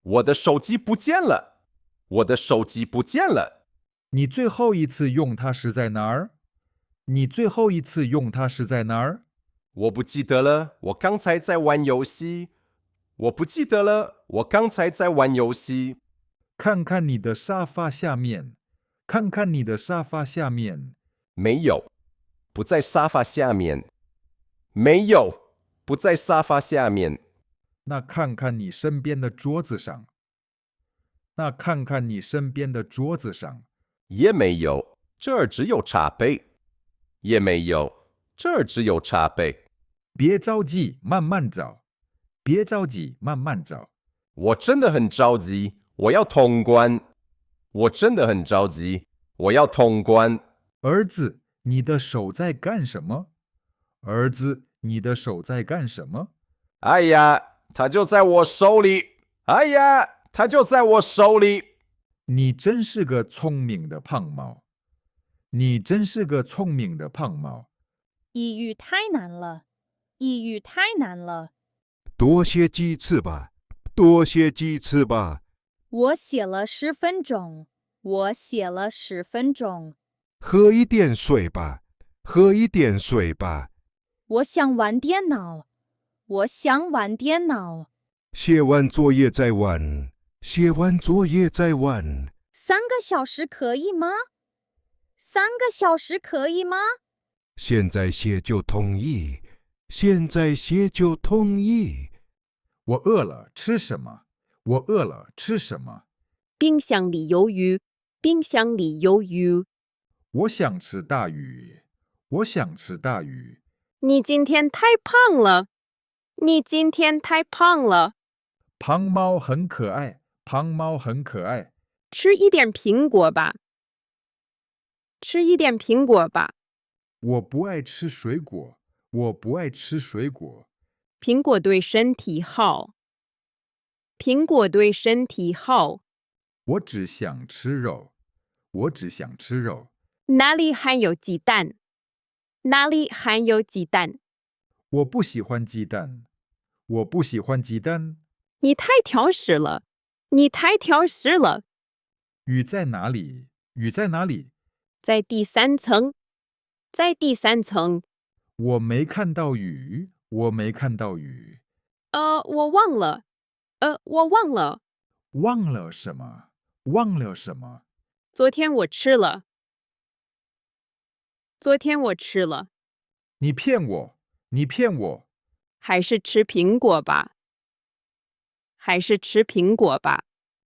我的手机不见了，我的手机不见了。你最后一次用它是在哪儿？你最后一次用它是在哪儿？我不记得了，我刚才在玩游戏。我不记得了，我刚才在玩游戏。看看你的沙发下面，看看你的沙发下面。没有，不在沙发下面。没有，不在沙发下面。那看看你身边的桌子上，那看看你身边的桌子上。也没有，这儿只有茶杯。也没有，这儿只有茶杯。别着急，慢慢找。别着急，慢慢找。我真的很着急，我要通关。我真的很着急，我要通关。儿子，你的手在干什么？儿子，你的手在干什么？哎呀，它就在我手里。哎呀，它就在我手里。你真是个聪明的胖猫。你真是个聪明的胖猫。抑郁太难了，抑郁太难了。多写几次吧，多写几次吧。我写了10分钟，我写了10分钟。喝一点水吧，喝一点水吧。我想玩电脑，我想玩电脑。写完作业再玩，写完作业再玩。3个小时可以吗？3个小时可以吗？现在写就同意，现在写就同意。我饿了，吃什么？我饿了，吃什么？冰箱里有鱼，冰箱里有鱼。我想吃大鱼，我想吃大鱼。你今天太胖了，你今天太胖了。胖猫很可爱，胖猫很可爱。吃一点苹果吧，吃一点苹果吧。我不爱吃水果，我不爱吃水果。苹果对身体好，苹果对身体好。我只想吃肉，我只想吃肉。哪里含有鸡蛋？哪里含有鸡蛋？我不喜欢鸡蛋，我不喜欢鸡蛋。你太挑食了，你太挑食了。雨在哪里？雨在哪里？在第3层，在第3层。我没看到雨，我没看到雨。我忘了，我忘了。忘了什么？忘了什么？昨天我吃了，昨天我吃了。你骗我！你骗我！还是吃苹果吧，还是吃苹果吧。